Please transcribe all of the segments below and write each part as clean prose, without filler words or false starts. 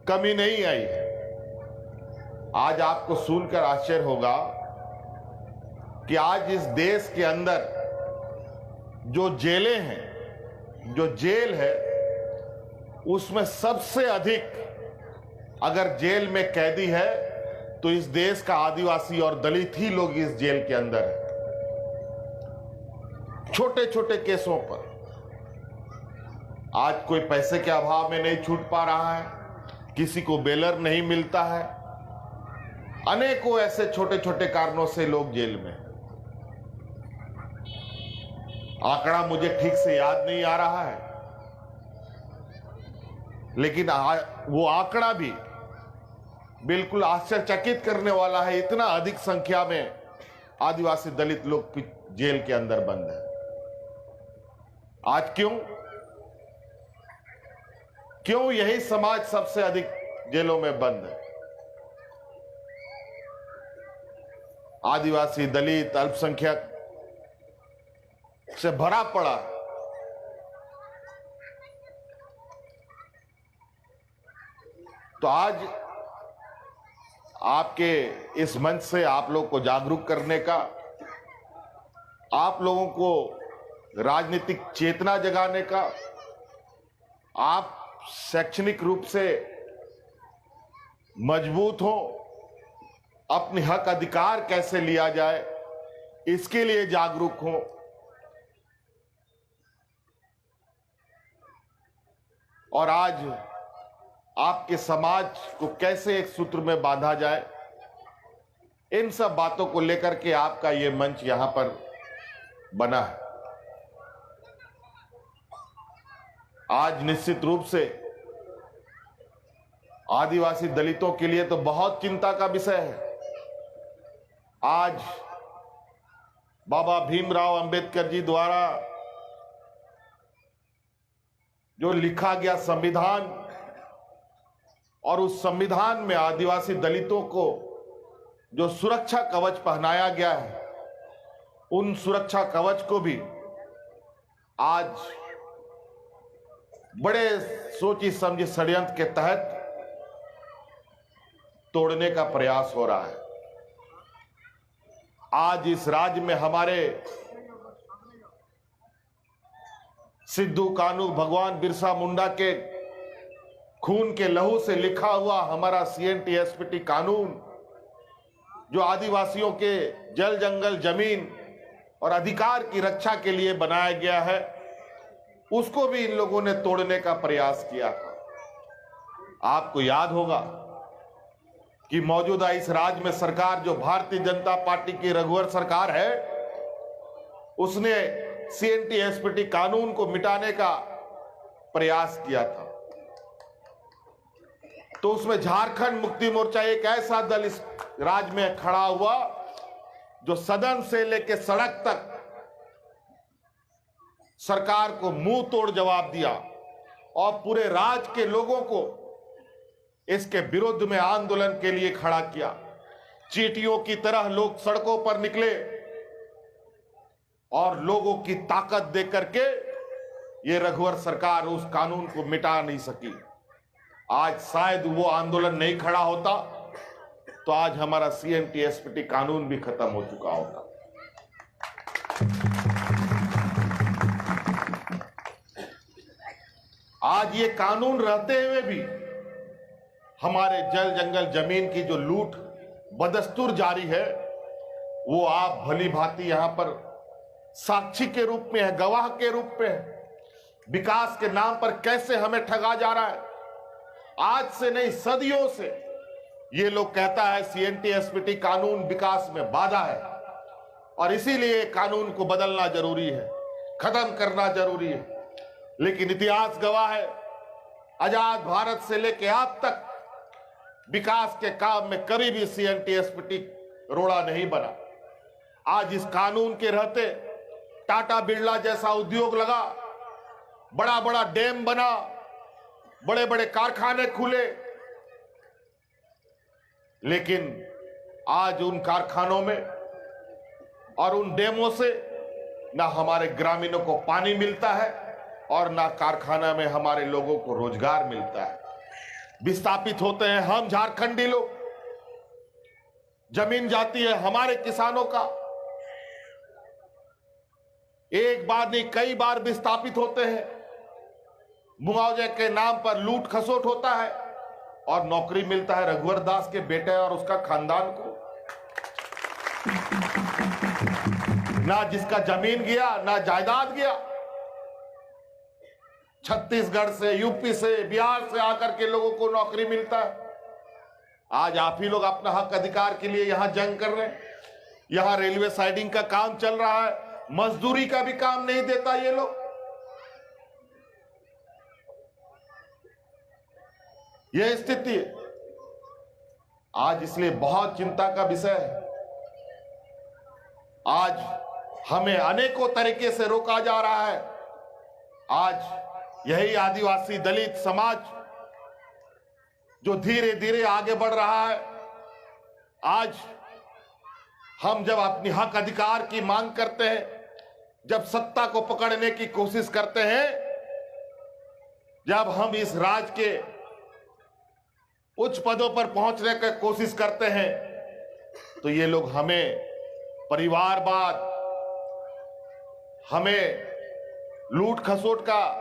कमी नहीं आई है। आज आपको सुनकर आश्चर्य होगा कि आज इस देश के अंदर जो जेलें हैं, जो जेल है, उसमें सबसे अधिक अगर जेल में कैदी है तो इस देश का आदिवासी और दलित ही लोग इस जेल के अंदर है। छोटे छोटे केसों पर आज कोई पैसे के अभाव में नहीं छूट पा रहा है, किसी को बेलर नहीं मिलता है, अनेकों ऐसे छोटे छोटे कारणों से लोग जेल में। आंकड़ा मुझे ठीक से याद नहीं आ रहा है, लेकिन वो आंकड़ा भी बिल्कुल आश्चर्यचकित करने वाला है। इतना अधिक संख्या में आदिवासी दलित लोग जेल के अंदर बंद है। आज क्यों यही समाज सबसे अधिक जेलों में बंद है? आदिवासी, दलित, अल्पसंख्यक से भरा पड़ा। तो आज आपके इस मंच से आप लोग को जागरूक करने का, आप लोगों को राजनीतिक चेतना जगाने का, आप शैक्षणिक रूप से मजबूत हो, अपने हक अधिकार कैसे लिया जाए इसके लिए जागरूक हो। और आज आपके समाज को कैसे एक सूत्र में बांधा जाए, इन सब बातों को लेकर के आपका ये मंच यहां पर बना है। आज निश्चित रूप से आदिवासी दलितों के लिए तो बहुत चिंता का विषय है। आज बाबा भीमराव अंबेडकर जी द्वारा जो लिखा गया संविधान, और उस संविधान में आदिवासी दलितों को जो सुरक्षा कवच पहनाया गया है, उन सुरक्षा कवच को भी आज बड़े सोची समझी षड्यंत्र के तहत तोड़ने का प्रयास हो रहा है। आज इस राज्य में हमारे सिद्धू कानू, भगवान बिरसा मुंडा के खून के लहू से लिखा हुआ हमारा CNTSPT कानून, जो आदिवासियों के जल, जंगल, जमीन और अधिकार की रक्षा के लिए बनाया गया है, उसको भी इन लोगों ने तोड़ने का प्रयास किया था। आपको याद होगा कि मौजूदा इस राज्य में सरकार, जो भारतीय जनता पार्टी की रघुवर सरकार है, उसने CNTSPT कानून को मिटाने का प्रयास किया था। तो उसमें झारखंड मुक्ति मोर्चा एक ऐसा दल इस राज्य में खड़ा हुआ जो सदन से लेकर सड़क तक सरकार को मुंह तोड़ जवाब दिया और पूरे राज्य के लोगों को इसके विरुद्ध में आंदोलन के लिए खड़ा किया। चींटियों की तरह लोग सड़कों पर निकले और लोगों की ताकत देख करके ये रघुवर सरकार उस कानून को मिटा नहीं सकी। आज शायद वो आंदोलन नहीं खड़ा होता तो आज हमारा CNTSPT कानून भी खत्म हो चुका होता। आज ये कानून रहते हुए भी हमारे जल, जंगल, जमीन की जो लूट बदस्तूर जारी है, वो आप भली भांति यहां पर साक्षी के रूप में है, गवाह के रूप में है। विकास के नाम पर कैसे हमें ठगा जा रहा है। आज से नहीं, सदियों से ये लोग कहता है CNTSPT कानून विकास में बाधा है और इसीलिए कानून को बदलना जरूरी है, खत्म करना जरूरी है। लेकिन इतिहास गवाह है, आजाद भारत से लेकर अब तक विकास के काम में कभी भी CNTSPT रोड़ा नहीं बना। आज इस कानून के रहते टाटा बिरला जैसा उद्योग लगा, बड़ा बड़ा डैम बना, बड़े बड़े कारखाने खुले, लेकिन आज उन कारखानों में और उन डैमों से ना हमारे ग्रामीणों को पानी मिलता है और ना कारखाना में हमारे लोगों को रोजगार मिलता है। विस्थापित होते हैं हम झारखंडी लोग, जमीन जाती है हमारे किसानों का, एक बार नहीं कई बार विस्थापित होते हैं, मुआवजे के नाम पर लूट खसोट होता है और नौकरी मिलता है रघुवर दास के बेटे और उसका खानदान को। ना जिसका जमीन गया ना जायदाद गया, छत्तीसगढ़ से, यूपी से, बिहार से आकर के लोगों को नौकरी मिलता है। आज आप ही लोग अपना हक अधिकार के लिए यहां जंग कर रहे हैं। यहां रेलवे साइडिंग का काम चल रहा है, मजदूरी का भी काम नहीं देता ये लोग। यह स्थिति है आज, इसलिए बहुत चिंता का विषय है। आज हमें अनेकों तरीके से रोका जा रहा है। आज यही आदिवासी दलित समाज जो धीरे धीरे आगे बढ़ रहा है। आज हम जब अपनी हक अधिकार की मांग करते हैं, जब सत्ता को पकड़ने की कोशिश करते हैं, जब हम इस राज्य के उच्च पदों पर पहुंचने की कोशिश करते हैं, तो ये लोग हमें परिवारवाद, हमें लूट खसोट का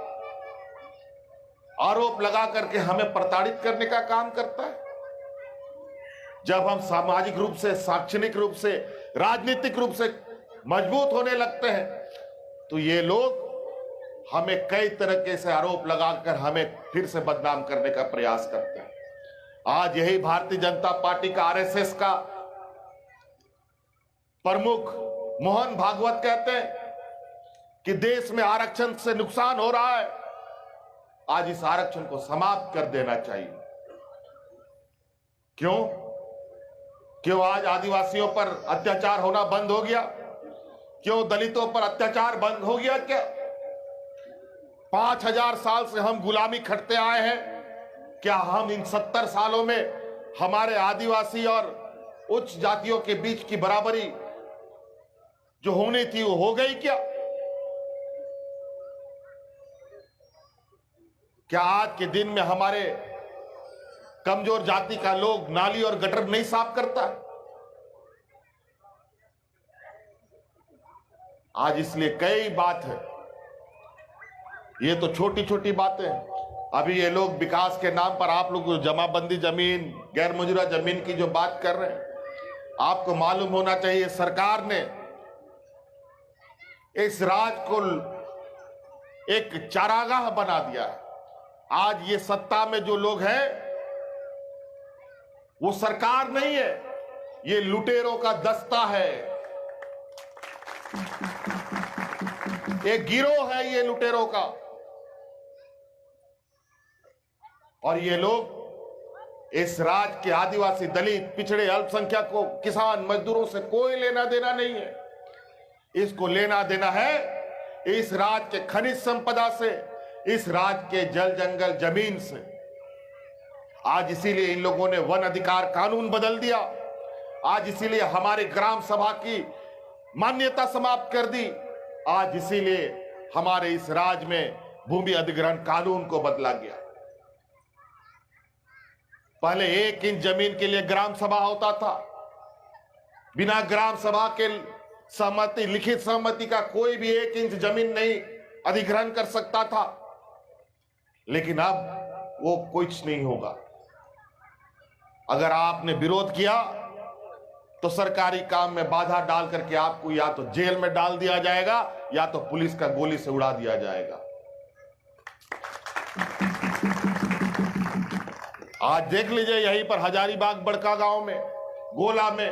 आरोप लगा करके हमें प्रताड़ित करने का काम करता है। जब हम सामाजिक रूप से, शैक्षणिक रूप से, राजनीतिक रूप से मजबूत होने लगते हैं, तो ये लोग हमें कई तरीके से आरोप लगाकर हमें फिर से बदनाम करने का प्रयास करते हैं। आज यही भारतीय जनता पार्टी का, आरएसएस का प्रमुख मोहन भागवत कहते हैं कि देश में आरक्षण से नुकसान हो रहा है, आज इस आरक्षण को समाप्त कर देना चाहिए। क्यों आज आदिवासियों पर अत्याचार होना बंद हो गया? क्यों दलितों पर अत्याचार बंद हो गया? क्या 5000 साल से हम गुलामी खटते आए हैं? क्या हम इन 70 सालों में हमारे आदिवासी और उच्च जातियों के बीच की बराबरी जो होनी थी वो हो गई क्या? क्या आज के दिन में हमारे कमजोर जाति का लोग नाली और गटर नहीं साफ करता? आज इसलिए कई बात है, ये तो छोटी छोटी बातें हैं। अभी ये लोग विकास के नाम पर आप लोग जमाबंदी जमीन, गैर मंजूरा जमीन की जो बात कर रहे हैं, आपको मालूम होना चाहिए सरकार ने इस राज्य को एक चारागाह बना दिया है। आज ये सत्ता में जो लोग हैं वो सरकार नहीं है, ये लुटेरों का दस्ता है, एक गिरोह है ये लुटेरों का। और ये लोग इस राज्य के आदिवासी, दलित, पिछड़े, अल्पसंख्यकों, किसान, मजदूरों से कोई लेना देना नहीं है। इसको लेना देना है इस राज्य के खनिज संपदा से, इस राज्य के जल जंगल जमीन से। आज इसीलिए इन लोगों ने वन अधिकार कानून बदल दिया। आज इसीलिए हमारे ग्राम सभा की मान्यता समाप्त कर दी। आज इसीलिए हमारे इस राज्य में भूमि अधिग्रहण कानून को बदला गया। पहले 1 इंच जमीन के लिए ग्राम सभा होता था। बिना ग्राम सभा के सहमति, लिखित सहमति का कोई भी 1 इंच जमीन नहीं अधिग्रहण कर सकता था। लेकिन अब वो कुछ नहीं होगा। अगर आपने विरोध किया तो सरकारी काम में बाधा डाल करके आपको या तो जेल में डाल दिया जाएगा या तो पुलिस का गोली से उड़ा दिया जाएगा। आज देख लीजिए, यहीं पर हजारीबाग बड़का गांव में, गोला में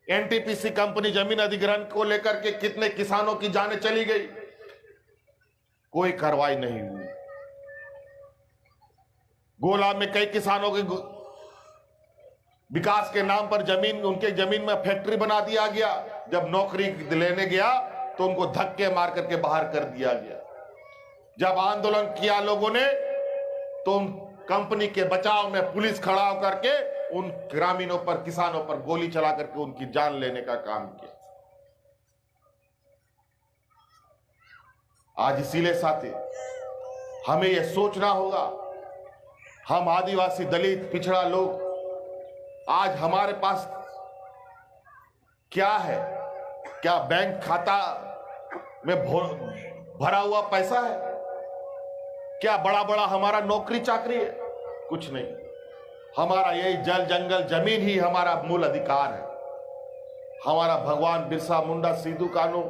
एनटीपीसी कंपनी जमीन अधिग्रहण को लेकर के कितने किसानों की जानें चली गई, कोई कार्रवाई नहीं हुई। गोला में कई किसानों के विकास के नाम पर जमीन, उनके जमीन में फैक्ट्री बना दिया गया। जब नौकरी लेने गया तो उनको धक्के मार करके बाहर कर दिया गया। जब आंदोलन किया लोगों ने तो उन कंपनी के बचाव में पुलिस खड़ा होकर के उन ग्रामीणों पर, किसानों पर गोली चला करके उनकी जान लेने का काम किया। आज इसीलिए साथी हमें यह सोचना होगा हम आदिवासी, दलित, पिछड़ा लोग, आज हमारे पास क्या है? क्या बैंक खाता में भरा हुआ पैसा है? क्या बड़ा बड़ा हमारा नौकरी चाकरी है? कुछ नहीं। हमारा यही जल जंगल जमीन ही हमारा मूल अधिकार है। हमारा भगवान बिरसा मुंडा, सिद्धू कान्हू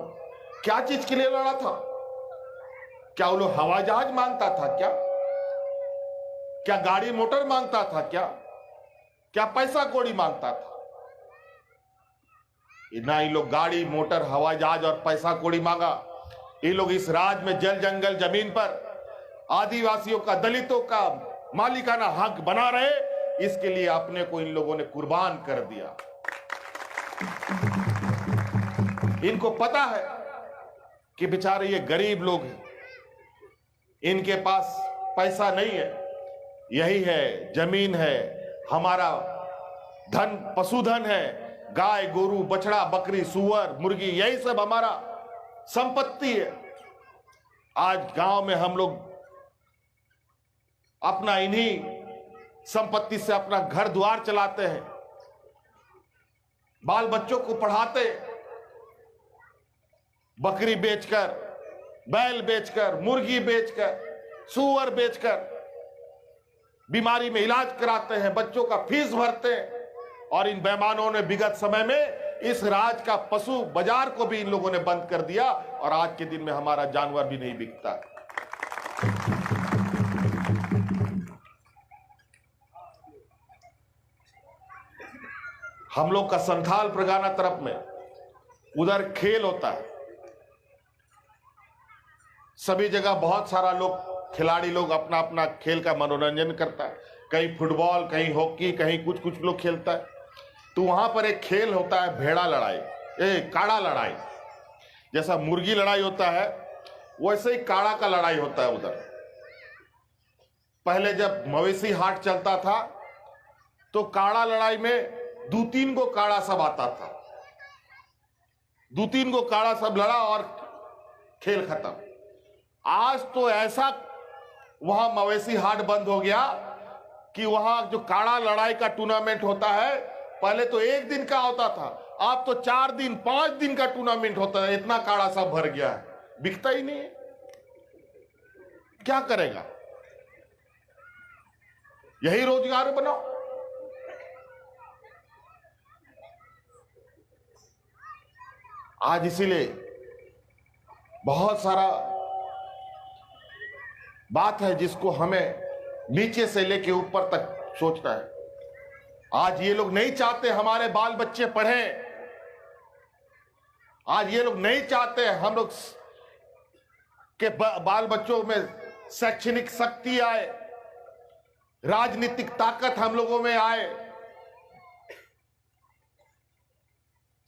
क्या चीज के लिए लड़ा था? क्या वो लोग हवाई जहाज मांगता था क्या? क्या गाड़ी मोटर मांगता था क्या? क्या पैसा कौड़ी मांगता था? ना ये लोग गाड़ी मोटर हवाई जहाज और पैसा कौड़ी मांगा। ये लोग इस राज्य में जल जंगल जमीन पर आदिवासियों का, दलितों का मालिकाना हक बना रहे, इसके लिए अपने को इन लोगों ने कुर्बान कर दिया। इनको पता है कि बेचारे ये गरीब लोग हैं, इनके पास पैसा नहीं है। यही है, जमीन है, हमारा धन पशुधन है, गाय गोरू बछड़ा बकरी सुअर मुर्गी, यही सब हमारा संपत्ति है। आज गांव में हम लोग अपना इन्हीं संपत्ति से अपना घर द्वार चलाते हैं, बाल बच्चों को पढ़ाते, बकरी बेचकर, बैल बेचकर, मुर्गी बेचकर, सुअर बेचकर बीमारी में इलाज कराते हैं, बच्चों का फीस भरते हैं। और इन बेईमानों ने विगत समय में इस राज्य का पशु बाजार को भी इन लोगों ने बंद कर दिया और आज के दिन में हमारा जानवर भी नहीं बिकता। हम लोग का संथाल परगना तरफ में उधर खेल होता है, सभी जगह बहुत सारा लोग, खिलाड़ी लोग अपना अपना खेल का मनोरंजन करता है। कहीं फुटबॉल, कहीं हॉकी, कहीं कुछ कुछ लोग खेलता है। तो वहां पर एक खेल होता है भेड़ा लड़ाई, काड़ा लड़ाई। जैसा मुर्गी लड़ाई होता है वैसे ही काड़ा का लड़ाई होता है उधर। पहले जब मवेशी हाट चलता था तो काड़ा लड़ाई में 2-3 गो काड़ा सब आता था, 2-3 गो काड़ा सब लड़ा और खेल खत्म। आज तो ऐसा वहां मवेशी हाट बंद हो गया कि वहां जो काड़ा लड़ाई का टूर्नामेंट होता है, पहले तो 1 दिन का होता था, अब तो 4 दिन 5 दिन का टूर्नामेंट होता है। इतना काड़ा सब भर गया है, बिकता ही नहीं है। क्या करेगा? यही रोजगार बनाओ। आज इसीलिए बहुत सारा बात है जिसको हमें नीचे से लेके ऊपर तक सोचना है। आज ये लोग नहीं चाहते हमारे बाल बच्चे पढ़ें, आज ये लोग नहीं चाहते हम लोग के बाल बच्चों में शैक्षणिक शक्ति आए, राजनीतिक ताकत हम लोगों में आए,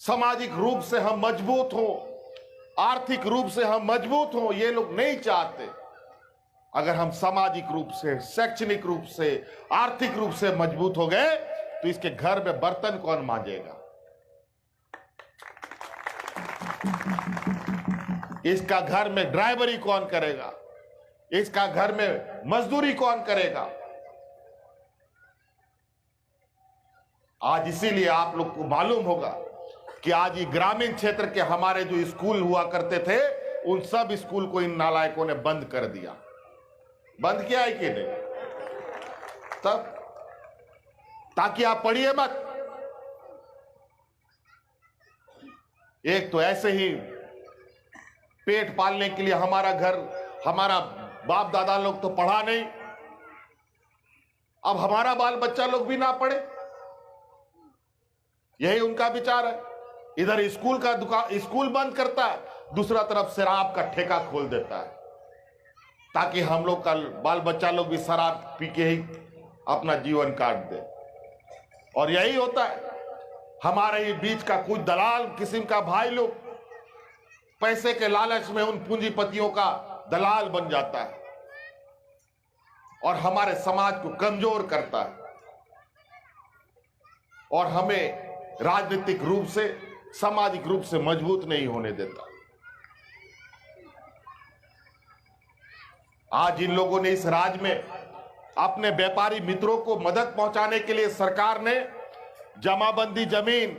सामाजिक रूप से हम मजबूत हो, आर्थिक रूप से हम मजबूत हो। ये लोग नहीं चाहते। अगर हम सामाजिक रूप से, शैक्षणिक रूप से, आर्थिक रूप से मजबूत हो गए तो इसके घर में बर्तन कौन मांजेगा? इसका घर में ड्राइवरी कौन करेगा? इसका घर में मजदूरी कौन करेगा? आज इसीलिए आप लोग को मालूम होगा कि आज ये ग्रामीण क्षेत्र के हमारे जो स्कूल हुआ करते थे, उन सब स्कूल को इन नालायकों ने बंद कर दिया। बंद किया है कि नहीं? तब ताकि आप पढ़िए मत। एक तो ऐसे ही पेट पालने के लिए हमारा घर, हमारा बाप दादा लोग तो पढ़ा नहीं, अब हमारा बाल बच्चा लोग भी ना पढ़े, यही उनका विचार है। इधर स्कूल का दुकान, स्कूल बंद करता है, दूसरा तरफ शराब का ठेका खोल देता है ताकि हम लोग का बाल बच्चा लोग भी शराब पी के ही अपना जीवन काट दे। और यही होता है, हमारे ही बीच का कुछ दलाल किस्म का भाई लोग पैसे के लालच में उन पूंजीपतियों का दलाल बन जाता है और हमारे समाज को कमजोर करता है और हमें राजनीतिक रूप से, सामाजिक रूप से मजबूत नहीं होने देता। आज इन लोगों ने इस राज्य में अपने व्यापारी मित्रों को मदद पहुंचाने के लिए सरकार ने जमाबंदी जमीन,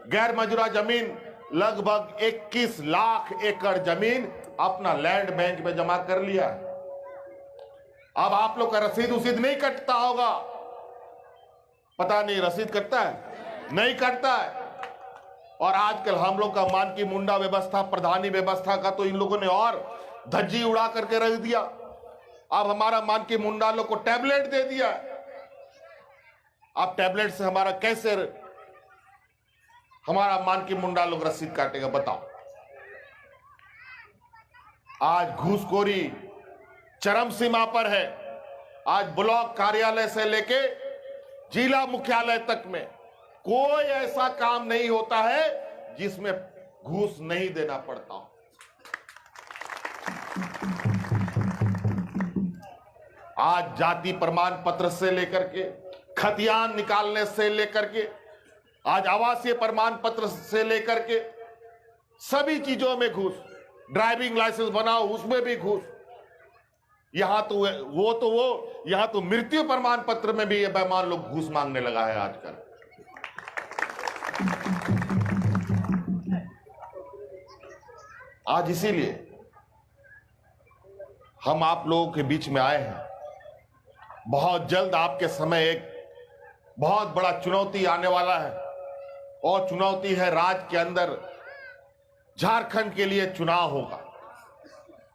गैर मंजूरा जमीन, लगभग 21 लाख एकड़ जमीन अपना लैंड बैंक में जमा कर लिया। अब आप लोग का रसीद उसीद नहीं कटता होगा, पता नहीं रसीद कटता है, नहीं कटता है। और आजकल हम लोग का मान की मुंडा व्यवस्था, प्रधानी व्यवस्था का तो इन लोगों ने और धज्जी उड़ा करके रख दिया। अब हमारा मान की मुंडा लोग को टैबलेट दे दिया। अब टैबलेट से हमारा कैसे हमारा मान की मुंडा लोग रसीद काटेगा, बताओ। आज घूसखोरी चरम सीमा पर है। आज ब्लॉक कार्यालय से लेके जिला मुख्यालय तक में कोई ऐसा काम नहीं होता है जिसमें घूस नहीं देना पड़ता। आज जाति प्रमाण पत्र से लेकर के खतियान निकालने से लेकर के आज आवासीय प्रमाण पत्र से लेकर के सभी चीजों में घूस, ड्राइविंग लाइसेंस बनाओ उसमें भी घूस। यहां तो यहां तो मृत्यु प्रमाण पत्र में भी ये बेईमान लोग घूस मांगने लगा है आजकल। आज इसीलिए हम आप लोगों के बीच में आए हैं। बहुत जल्द आपके समय एक बहुत बड़ा चुनौती आने वाला है, और चुनौती है राज्य के अंदर झारखंड के लिए चुनाव होगा।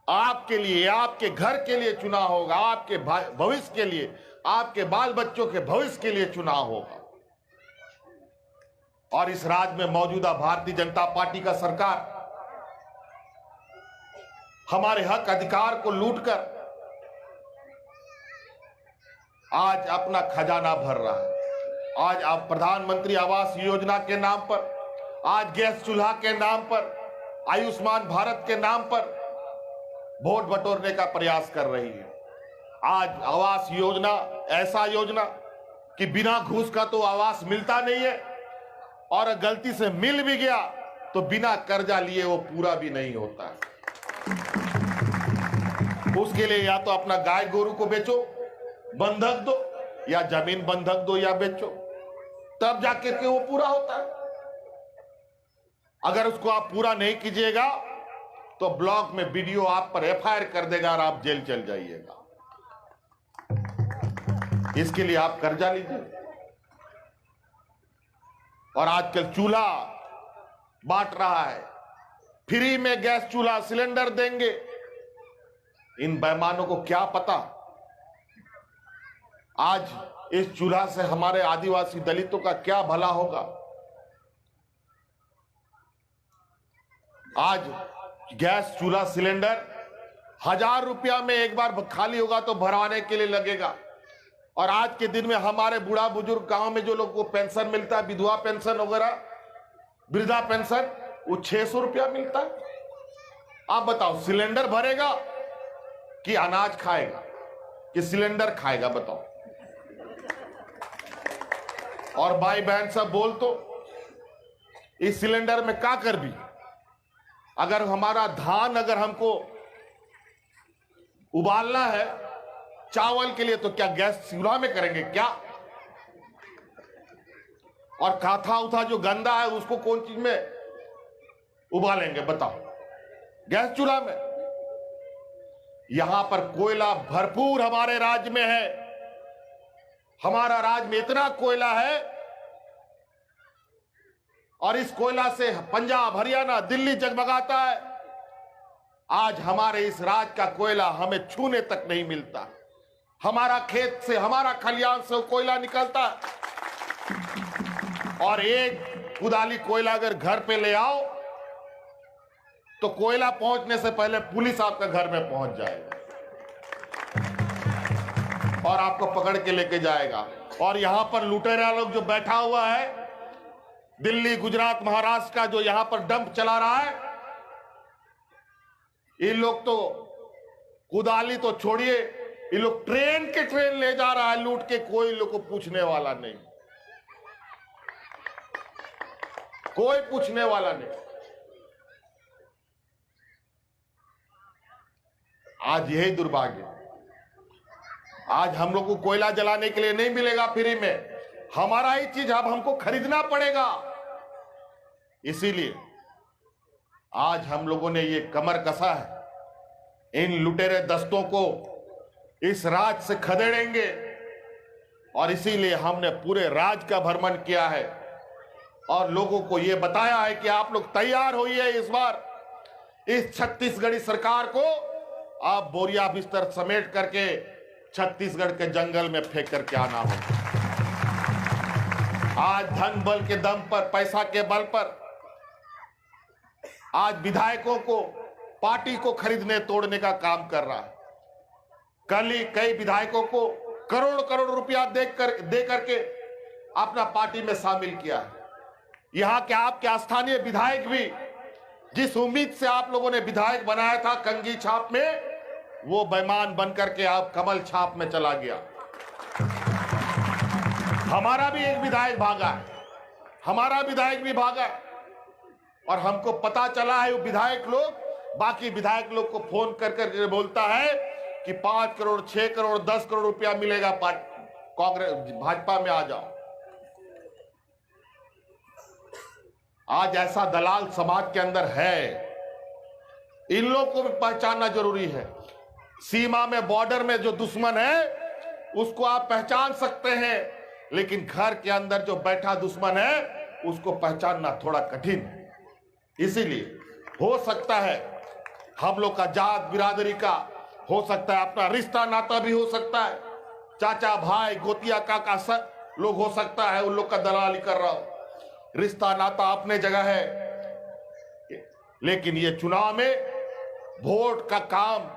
आपके लिए, आपके घर के लिए चुनाव होगा, आपके भविष्य के लिए, आपके बाल बच्चों के भविष्य के लिए चुनाव होगा। और इस राज्य में मौजूदा भारतीय जनता पार्टी का सरकार हमारे हक अधिकार को लूटकर आज अपना खजाना भर रहा है। आज आप प्रधानमंत्री आवास योजना के नाम पर, आज गैस चूल्हा के नाम पर, आयुष्मान भारत के नाम पर वोट बटोरने का प्रयास कर रही है। आज आवास योजना ऐसा योजना कि बिना घूस का तो आवास मिलता नहीं है, और गलती से मिल भी गया तो बिना कर्जा लिए वो पूरा भी नहीं होता है। उसके लिए या तो अपना गाय गोरू को बेचो, बंधक दो, या जमीन बंधक दो या बेचो, तब जाके के वो पूरा होता है। अगर उसको आप पूरा नहीं कीजिएगा तो ब्लॉक में बीडीओ आप पर एफआईआर कर देगा और आप जेल चल जाइएगा। इसके लिए आप कर्जा लीजिए। और आजकल चूल्हा बांट रहा है, फ्री में गैस चूल्हा सिलेंडर देंगे। इन बेईमानों को क्या पता आज इस चूल्हा से हमारे आदिवासी दलितों का क्या भला होगा। आज गैस चूल्हा सिलेंडर 1000 रुपया में एक बार खाली होगा तो भरवाने के लिए लगेगा। और आज के दिन में हमारे बूढ़ा बुजुर्ग गांव में जो लोग को पेंशन मिलता है, विधवा पेंशन वगैरह, वृद्धा पेंशन, वो 600 रुपया मिलता है। आप बताओ, सिलेंडर भरेगा कि अनाज खाएगा कि सिलेंडर खाएगा, बताओ। और भाई बहन सब बोल तो इस सिलेंडर में क्या कर भी, अगर हमारा धान अगर हमको उबालना है चावल के लिए तो क्या गैस चूल्हा में करेंगे क्या? और काथा उथा जो गंदा है उसको कौन चीज में उबालेंगे, बताओ? गैस चूल्हा में। यहां पर कोयला भरपूर हमारे राज्य में है। हमारा राज्य में इतना कोयला है, और इस कोयला से पंजाब, हरियाणा, दिल्ली जगमगाता है। आज हमारे इस राज्य का कोयला हमें छूने तक नहीं मिलता। हमारा खेत से, हमारा खलियान से कोयला निकलता है, और एक कुदाली कोयला अगर घर पे ले आओ तो कोयला पहुंचने से पहले पुलिस आपका घर में पहुंच जाएगा और आपको पकड़ के लेके जाएगा। और यहां पर लुटेरा लोग जो बैठा हुआ है, दिल्ली, गुजरात, महाराष्ट्र का, जो यहां पर डंप चला रहा है, ये लोग तो कुदाली तो छोड़िए, ये लोग ट्रेन के ट्रेन ले जा रहा है लूट के, कोई लोग को पूछने वाला नहीं, कोई पूछने वाला नहीं। आज यही दुर्भाग्य, आज हम लोग को कोयला जलाने के लिए नहीं मिलेगा फ्री में, हमारा ही चीज अब हमको खरीदना पड़ेगा। इसीलिए आज हम लोगों ने ये कमर कसा है, इन लुटेरे दस्तों को इस राज से खदेड़ेंगे। और इसीलिए हमने पूरे राज का भ्रमण किया है और लोगों को यह बताया है कि आप लोग तैयार होइए, इस बार इस छत्तीसगढ़ी सरकार को आप बोरिया बिस्तर समेट करके छत्तीसगढ़ के जंगल में फेंक करके आना होगा। आज धन बल के दम पर, पैसा के बल पर आज विधायकों को, पार्टी को खरीदने तोड़ने का काम कर रहा है। कल ही कई विधायकों को करोड़ करोड़ रुपया दे करके अपना पार्टी में शामिल किया है। यहां के आपके स्थानीय विधायक भी जिस उम्मीद से आप लोगों ने विधायक बनाया था कंगी छाप में, वो बेईमान बनकर के आप कमल छाप में चला गया। हमारा भी एक विधायक भागा है, हमारा विधायक भी भागा है और हमको पता चला है वो विधायक लोग, बाकी विधायक लोग को फोन कर करके बोलता है कि 5 करोड़ 6 करोड़ 10 करोड़ रुपया मिलेगा, कांग्रेस भाजपा में आ जाओ। आज ऐसा दलाल समाज के अंदर है, इन लोग को भी पहचानना जरूरी है। सीमा में, बॉर्डर में जो दुश्मन है उसको आप पहचान सकते हैं, लेकिन घर के अंदर जो बैठा दुश्मन है उसको पहचानना थोड़ा कठिन है। इसीलिए हो सकता है हम लोग का जात बिरादरी का, हो सकता है अपना रिश्ता नाता भी हो सकता है, चाचा भाई गोतिया काका सब लोग हो सकता है उन लोग का दलाली कर रहा हो। रिश्ता नाता अपने जगह है, लेकिन ये चुनाव में वोट का काम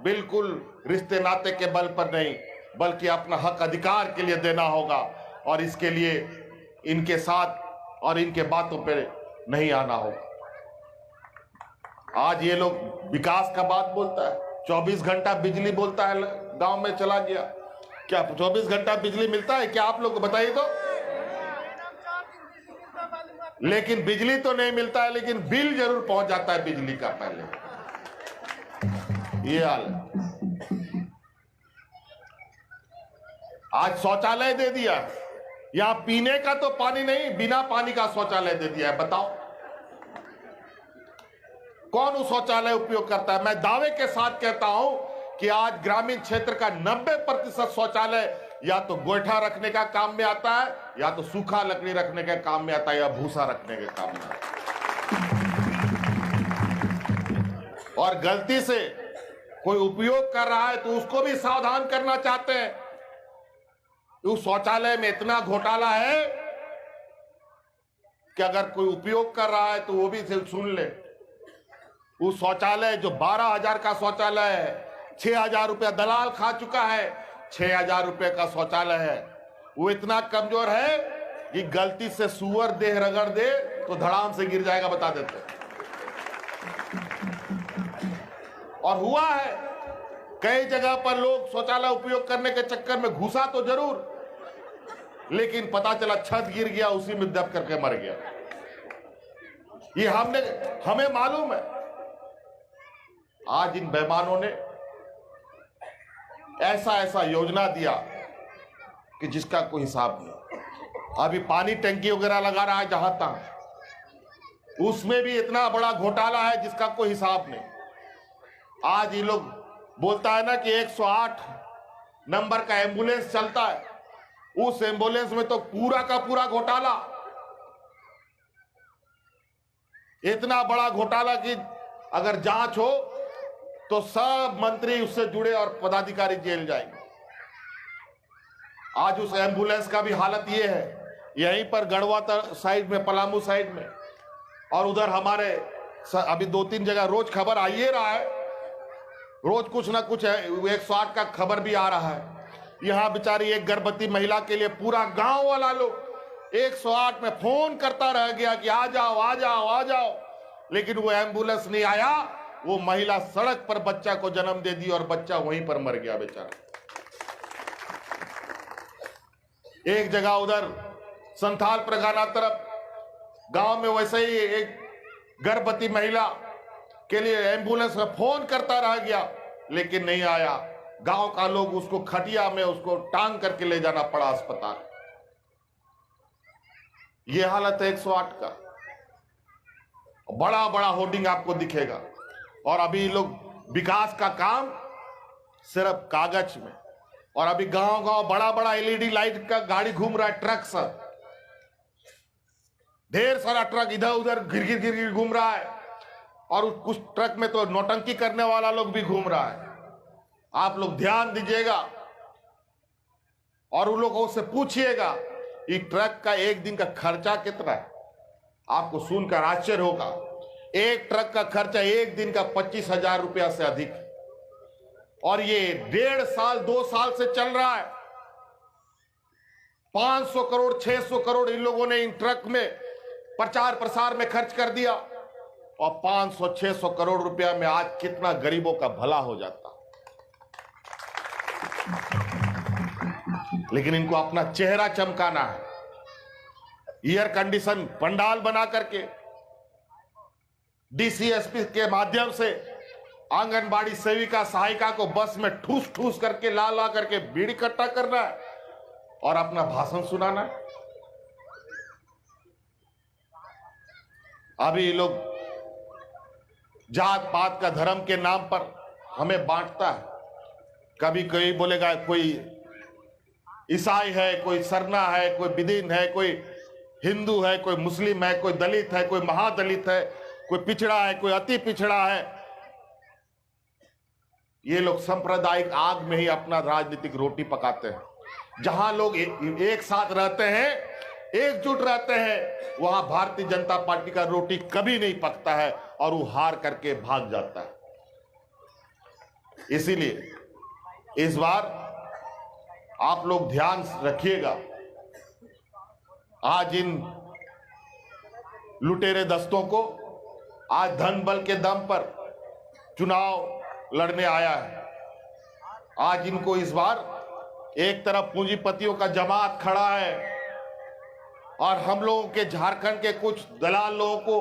बिल्कुल रिश्ते नाते के बल पर नहीं, बल्कि अपना हक अधिकार के लिए देना होगा। और इसके लिए इनके साथ और इनके बातों पे नहीं आना होगा। आज ये लोग विकास का बात बोलता है, 24 घंटा बिजली बोलता है, गांव में चला गया। क्या 24 घंटा बिजली मिलता है क्या? आप लोग बताइए तो। लेकिन बिजली तो नहीं मिलता है, लेकिन बिल जरूर पहुंच जाता है बिजली का पहले। ये हाल है। आज शौचालय दे दिया, यहां पीने का तो पानी नहीं, बिना पानी का शौचालय दे दिया है। बताओ कौन उस शौचालय उपयोग करता है? मैं दावे के साथ कहता हूं कि आज ग्रामीण क्षेत्र का 90% शौचालय या तो गोईठा रखने का काम में आता है, या तो सूखा लकड़ी रखने के काम में आता है, या भूसा रखने के काम में आता है। और गलती से कोई उपयोग कर रहा है तो उसको भी सावधान करना चाहते हैं। उस शौचालय में इतना घोटाला है कि अगर कोई उपयोग कर रहा है तो वो भी सुन ले। उस शौचालय जो 12,000 का शौचालय है, 6,000 रुपया दलाल खा चुका है, 6,000 रुपये का शौचालय है। वो इतना कमजोर है कि गलती से सुअर देह रगड़ दे तो धड़ाम से गिर जाएगा, बता देते। और हुआ है कई जगह पर लोग शौचालय उपयोग करने के चक्कर में घुसा तो जरूर, लेकिन पता चला छत गिर गया, उसी में दब करके मर गया। ये हमें मालूम है। आज इन बेईमानों ने ऐसा ऐसा योजना दिया कि जिसका कोई हिसाब नहीं। अभी पानी टंकी वगैरह लगा रहा है जहां तक, उसमें भी इतना बड़ा घोटाला है जिसका कोई हिसाब नहीं। आज ये लोग बोलता है ना कि 108 नंबर का एम्बुलेंस चलता है, उस एम्बुलेंस में तो पूरा का पूरा घोटाला, इतना बड़ा घोटाला कि अगर जांच हो तो सब मंत्री उससे जुड़े और पदाधिकारी जेल जाएंगे। आज उस एम्बुलेंस का भी हालत ये है, यहीं पर गढ़वा साइड में, पलामू साइड में, और उधर हमारे अभी 2-3 जगह रोज खबर आ ही रहा है, रोज कुछ ना कुछ है, 108 का खबर भी आ रहा है। यहां बेचारी एक गर्भवती महिला के लिए पूरा गांव वाला लोग 108 में फोन करता रह गया कि आ जाओ आ जाओ आ जाओ, लेकिन वो एम्बुलेंस नहीं आया। वो महिला सड़क पर बच्चा को जन्म दे दी और बच्चा वहीं पर मर गया बेचारा। एक जगह उधर संथाल परगना तरफ गांव में वैसे ही एक गर्भवती महिला के लिए एम्बुलेंस में फोन करता रह गया, लेकिन नहीं आया। गांव का लोग उसको खटिया में उसको टांग करके ले जाना पड़ा अस्पताल। यह हालत है 108 का। बड़ा बड़ा होर्डिंग आपको दिखेगा। और अभी लोग विकास का काम सिर्फ कागज में। और अभी गांव गांव बड़ा बड़ा एलईडी लाइट का गाड़ी घूम रहा है, ट्रक सब, ढेर सारा ट्रक इधर उधर गिर गिर गिर गिर घूम रहा है। और कुछ ट्रक में तो नौटंकी करने वाला लोग भी घूम रहा है। आप लोग ध्यान दीजिएगा और उन लोगों से पूछिएगा कि ट्रक का एक दिन का खर्चा कितना है। आपको सुनकर आश्चर्य होगा, एक ट्रक का खर्चा एक दिन का 25,000 रुपया से अधिक है। और ये 1.5 साल 2 साल से चल रहा है। 500 करोड़ 600 करोड़ इन लोगों ने इन ट्रक में प्रचार प्रसार में खर्च कर दिया। और 500-600 करोड़ रुपया में आज कितना गरीबों का भला हो जाता। लेकिन इनको अपना चेहरा चमकाना है। एयर कंडीशन पंडाल बना करके डीसीएसपी के माध्यम से आंगनबाड़ी सेविका सहायिका को बस में ठूस ठूस करके ला ला करके भीड़ इकट्ठा करना है और अपना भाषण सुनाना है। अभी ये लोग जात पात का धर्म के नाम पर हमें बांटता है। कभी कोई बोलेगा कोई ईसाई है, कोई सरना है, कोई बिदीन है, कोई हिंदू है, कोई मुस्लिम है, कोई दलित है, कोई महादलित है, कोई पिछड़ा है, कोई अति पिछड़ा है। ये लोग सांप्रदायिक आग में ही अपना राजनीतिक रोटी पकाते हैं। जहां लोग एक साथ रहते हैं, एकजुट रहते हैं, वहां भारतीय जनता पार्टी का रोटी कभी नहीं पकता है और वो हार करके भाग जाता है। इसीलिए इस बार आप लोग ध्यान रखिएगा। आज इन लुटेरे दस्तों को आज धन बल के दम पर चुनाव लड़ने आया है। आज इनको इस बार एक तरफ पूंजीपतियों का जमात खड़ा है और हम लोगों के झारखंड के कुछ दलाल लोगों को,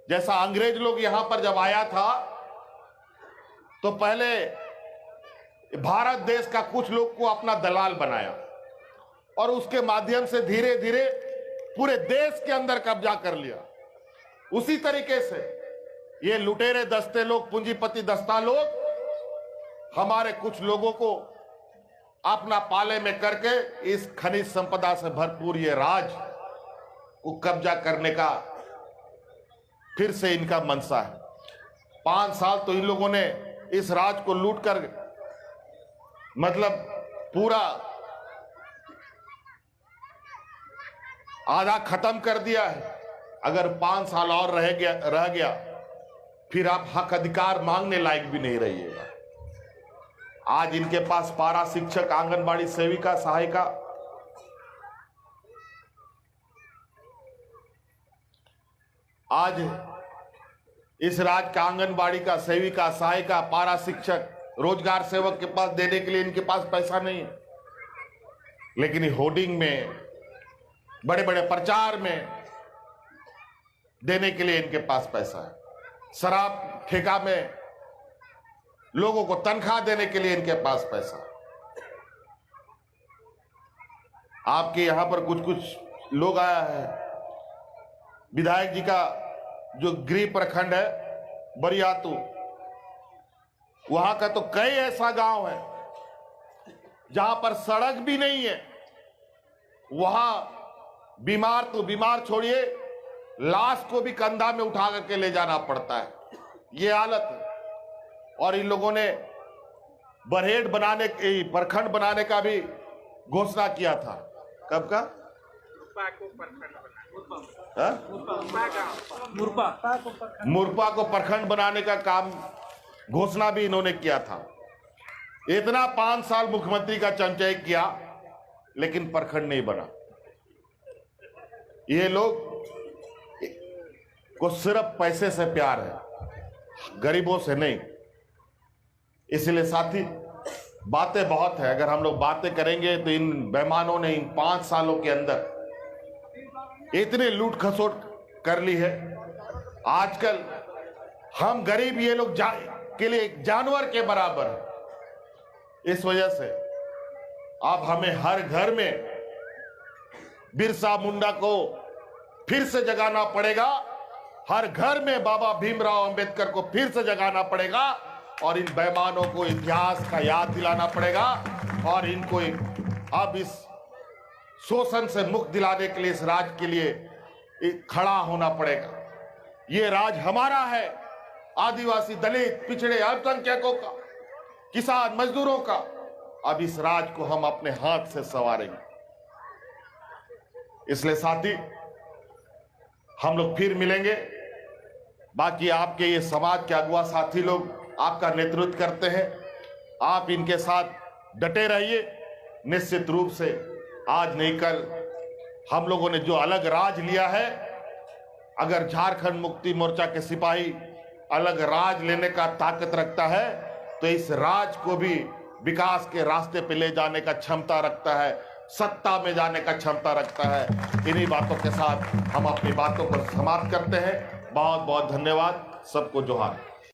जैसा अंग्रेज लोग यहां पर जब आया था तो पहले भारत देश का कुछ लोग को अपना दलाल बनाया और उसके माध्यम से धीरे धीरे पूरे देश के अंदर कब्जा कर लिया। उसी तरीके से ये लुटेरे दस्ते लोग, पूंजीपति दस्ता लोग हमारे कुछ लोगों को अपना पाले में करके इस खनिज संपदा से भरपूर ये राज को कब्जा करने का फिर से इनका मनसा है। 5 साल तो इन लोगों ने इस राज को लूट कर मतलब पूरा आधा खत्म कर दिया है। अगर 5 साल और रह गया फिर आप हक अधिकार मांगने लायक भी नहीं रहिएगा। आज इनके पास पारा शिक्षक, आंगनबाड़ी सेविका, सहायिका, आज इस राज्य का आंगनबाड़ी का सेविका, सहायिका, पारा शिक्षक, रोजगार सेवक के पास देने के लिए इनके पास पैसा नहीं है। लेकिन होर्डिंग में, बड़े बड़े प्रचार में देने के लिए इनके पास पैसा है। शराब ठेका में लोगों को तनख्वाह देने के लिए इनके पास पैसा है। आपके यहां पर कुछ कुछ लोग आया है। विधायक जी का जो गृह प्रखंड है बरियातू, वहां का तो कई ऐसा गांव है जहां पर सड़क भी नहीं है। वहां बीमार तो बीमार छोड़िए, लाश को भी कंधा में उठा करके ले जाना पड़ता है। ये हालत है। और इन लोगों ने बरहेड़ बनाने, प्रखंड बनाने का भी घोषणा किया था। कब का? मुरपा को प्रखंड बनाने का काम घोषणा भी इन्होंने किया था। इतना 5 साल मुख्यमंत्री का चमचाई किया लेकिन प्रखंड नहीं बना। ये लोग को सिर्फ पैसे से प्यार है, गरीबों से नहीं। इसलिए साथी, बातें बहुत है। अगर हम लोग बातें करेंगे तो इन बेईमानों ने इन 5 सालों के अंदर इतने लूट खसोट कर ली है। आजकल हम गरीब, ये लोग के लिए जानवर के बराबर है। इस वजह से अब हमें हर घर में बिरसा मुंडा को फिर से जगाना पड़ेगा, हर घर में बाबा भीमराव अंबेडकर को फिर से जगाना पड़ेगा और इन बेईमानों को इतिहास का याद दिलाना पड़ेगा और इनको अब इस शोषण से मुक्त दिलाने के लिए, इस राज के लिए खड़ा होना पड़ेगा। ये राज हमारा है, आदिवासी, दलित, पिछड़े, अल्पसंख्यकों का, किसान, मजदूरों का। अब इस राज को हम अपने हाथ से संवारेंगे। इसलिए साथी, हम लोग फिर मिलेंगे। बाकी आपके ये समाज के अगुवा साथी लोग आपका नेतृत्व करते हैं, आप इनके साथ डटे रहिए। निश्चित रूप से आज नहीं कल हम लोगों ने जो अलग राज लिया है, अगर झारखंड मुक्ति मोर्चा के सिपाही अलग राज लेने का ताकत रखता है तो इस राज को भी विकास के रास्ते पे ले जाने का क्षमता रखता है, सत्ता में जाने का क्षमता रखता है। इन्हीं बातों के साथ हम अपनी बातों को समाप्त करते हैं। बहुत बहुत धन्यवाद, सबको जोहार।